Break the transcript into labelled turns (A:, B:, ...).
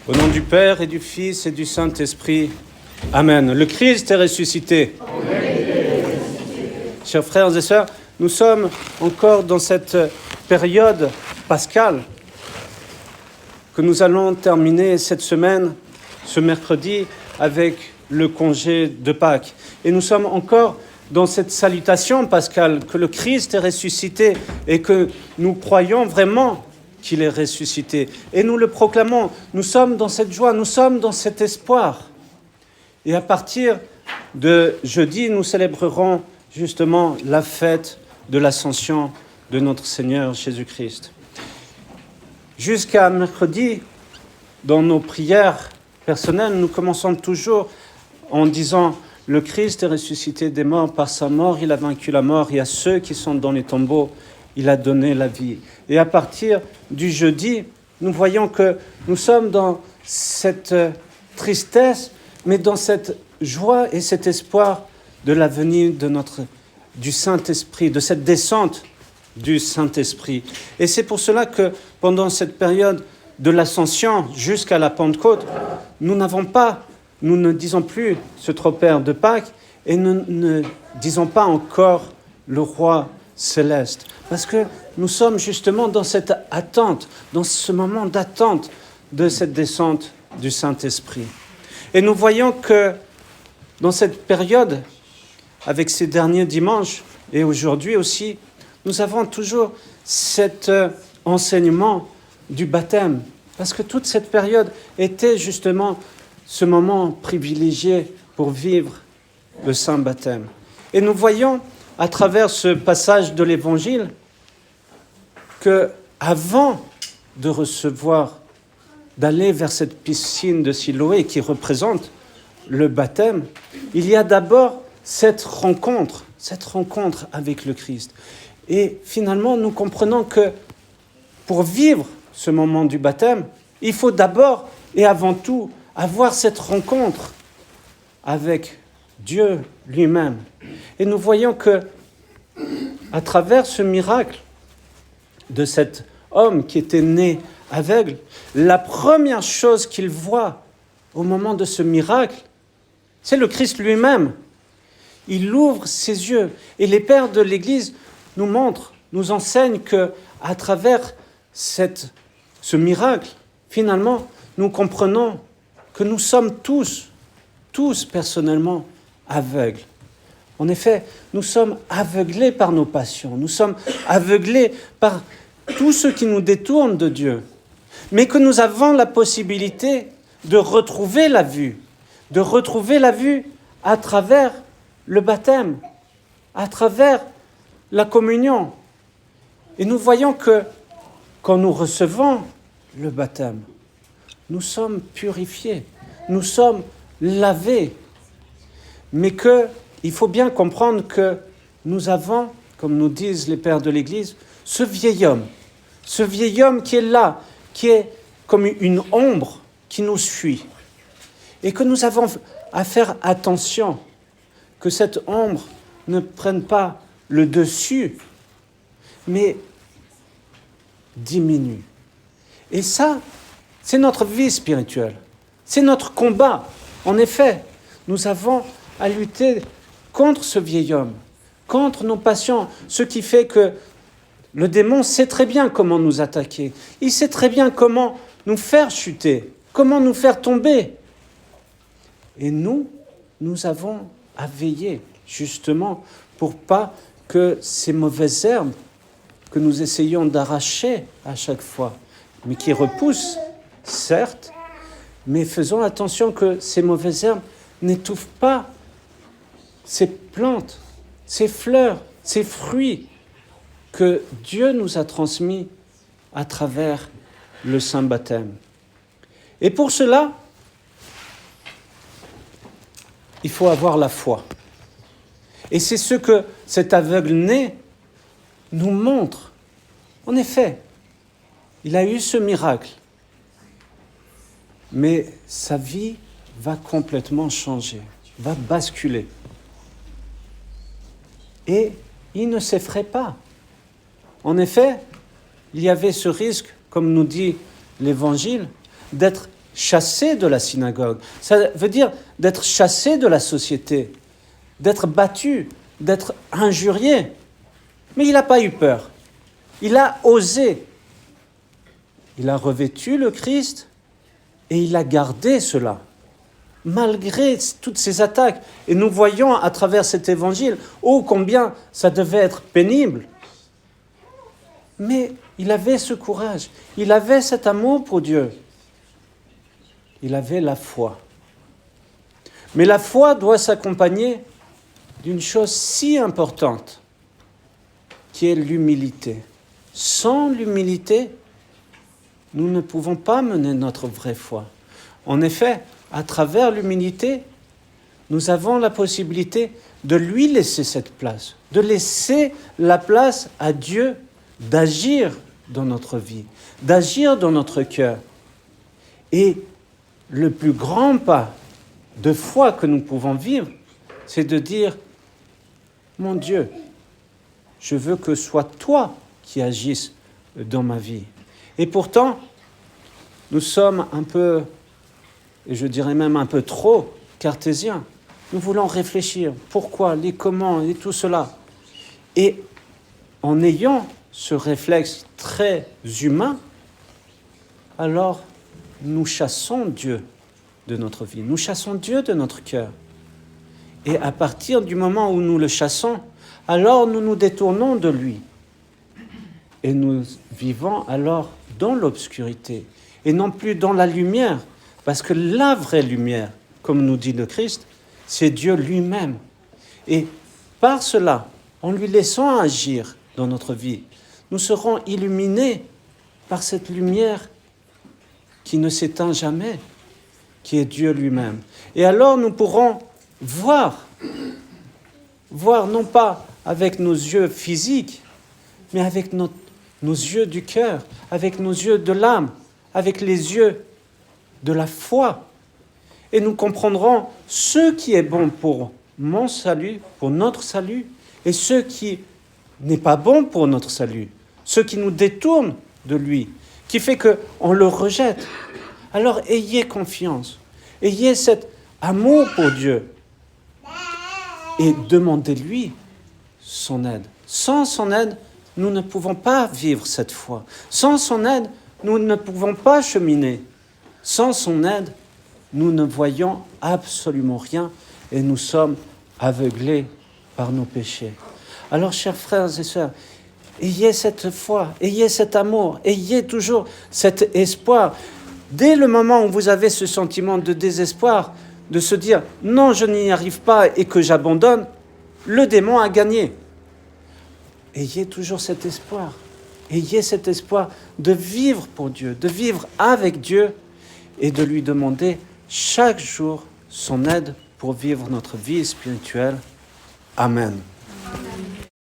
A: Au nom du Père et du Fils et du Saint-Esprit. Amen. Le Christ est ressuscité. Chers frères et sœurs, nous sommes encore dans cette période pascale que nous allons terminer cette semaine, ce mercredi, avec le congé de Pâques. Et nous sommes encore dans cette salutation pascale que le Christ est ressuscité et que nous croyons vraiment qu'il est ressuscité. Et nous le proclamons. Nous sommes dans cette joie, nous sommes dans cet espoir. Et à partir de jeudi, nous célébrerons justement la fête de l'ascension de notre Seigneur Jésus-Christ. Jusqu'à mercredi, dans nos prières personnelles, nous commençons toujours en disant « Le Christ est ressuscité des morts, par sa mort, il a vaincu la mort, et à ceux qui sont dans les tombeaux, il a donné la vie. » Et à partir du jeudi, nous voyons que nous sommes dans cette tristesse, mais dans cette joie et cet espoir de la venue du Saint-Esprit, de cette descente du Saint-Esprit. Et c'est pour cela que pendant cette période de l'Ascension jusqu'à la Pentecôte, nous ne disons plus ce tropère de Pâques et nous ne disons pas encore le roi céleste. Parce que nous sommes justement dans cette attente, dans ce moment d'attente de cette descente du Saint-Esprit. Et nous voyons que dans cette période, avec ces derniers dimanches et aujourd'hui aussi, nous avons toujours cet enseignement du baptême. Parce que toute cette période était justement ce moment privilégié pour vivre le saint baptême. Et nous voyons à travers ce passage de l'Évangile que avant de d'aller vers cette piscine de Siloé qui représente le baptême, il y a d'abord cette rencontre avec le Christ. Et finalement, nous comprenons que pour vivre ce moment du baptême, il faut d'abord et avant tout avoir cette rencontre avec Dieu lui-même. Et nous voyons que à travers ce miracle de cet homme qui était né aveugle, la première chose qu'il voit au moment de ce miracle, c'est le Christ lui-même. Il ouvre ses yeux. Et les pères de l'Église nous enseignent qu'à travers ce miracle, finalement, nous comprenons que nous sommes tous personnellement aveugles. En effet, nous sommes aveuglés par nos passions, nous sommes aveuglés par tout ce qui nous détourne de Dieu, mais que nous avons la possibilité de retrouver la vue à travers le baptême, à travers la communion. Et nous voyons que quand nous recevons le baptême, nous sommes purifiés, nous sommes lavés, mais qu'il faut bien comprendre que nous avons, comme nous disent les pères de l'Église, ce vieil homme qui est là, qui est comme une ombre qui nous suit, et que nous avons à faire attention que cette ombre ne prenne pas le dessus, mais diminue. Et ça, c'est notre vie spirituelle, c'est notre combat. En effet, nous avons à lutter contre ce vieil homme, contre nos passions, ce qui fait que le démon sait très bien comment nous attaquer. Il sait très bien comment nous faire chuter, comment nous faire tomber. Et nous avons à veiller justement pour pas que ces mauvaises herbes que nous essayons d'arracher à chaque fois, mais qui repoussent, certes, mais faisons attention que ces mauvaises herbes n'étouffent pas ces plantes, ces fleurs, ces fruits que Dieu nous a transmis à travers le saint baptême. Et pour cela, il faut avoir la foi. Et c'est ce que cet aveugle-né nous montre. En effet, il a eu ce miracle, mais sa vie va complètement changer, va basculer. Et il ne s'effraie pas. En effet, il y avait ce risque, comme nous dit l'Évangile, d'être chassé de la synagogue. Ça veut dire d'être chassé de la société, d'être battu, d'être injurié. Mais il n'a pas eu peur. Il a osé. Il a revêtu le Christ et il a gardé cela, malgré toutes ces attaques. Et nous voyons à travers cet évangile, oh combien ça devait être pénible. Mais il avait ce courage, il avait cet amour pour Dieu. Il avait la foi. Mais la foi doit s'accompagner d'une chose si importante, qui est l'humilité. Sans l'humilité, nous ne pouvons pas mener notre vraie foi. En effet, à travers l'humilité, nous avons la possibilité de lui laisser cette place, de laisser la place à Dieu d'agir dans notre vie, d'agir dans notre cœur. Et le plus grand pas de foi que nous pouvons vivre, c'est de dire, mon Dieu, je veux que ce soit toi qui agisses dans ma vie. Et pourtant, nous sommes un peu, et je dirais même un peu trop, cartésiens. Nous voulons réfléchir, pourquoi, les comment et tout cela. Et en ayant ce réflexe très humain, alors nous chassons Dieu de notre vie, nous chassons Dieu de notre cœur. Et à partir du moment où nous le chassons, alors nous nous détournons de lui. Et nous vivons alors dans l'obscurité, et non plus dans la lumière, parce que la vraie lumière, comme nous dit le Christ, c'est Dieu lui-même. Et par cela, en lui laissant agir dans notre vie, nous serons illuminés par cette lumière qui ne s'éteint jamais, qui est Dieu lui-même. Et alors nous pourrons voir non pas avec nos yeux physiques, mais avec nos yeux du cœur, avec nos yeux de l'âme, avec les yeux de la foi. Et nous comprendrons ce qui est bon pour mon salut, pour notre salut, et ce qui n'est pas bon pour notre salut, ce qui nous détourne de lui, qui fait qu'on le rejette. Alors ayez confiance, ayez cet amour pour Dieu, et demandez-lui son aide. Sans son aide, nous ne pouvons pas vivre cette foi. Sans son aide, nous ne pouvons pas cheminer. Sans son aide, nous ne voyons absolument rien et nous sommes aveuglés par nos péchés. Alors, chers frères et sœurs, ayez cette foi, ayez cet amour, ayez toujours cet espoir. Dès le moment où vous avez ce sentiment de désespoir, de se dire « non, je n'y arrive pas et que j'abandonne », le démon a gagné. Ayez toujours cet espoir. Ayez cet espoir de vivre pour Dieu, de vivre avec Dieu et de lui demander chaque jour son aide pour vivre notre vie spirituelle. Amen.
B: Amen.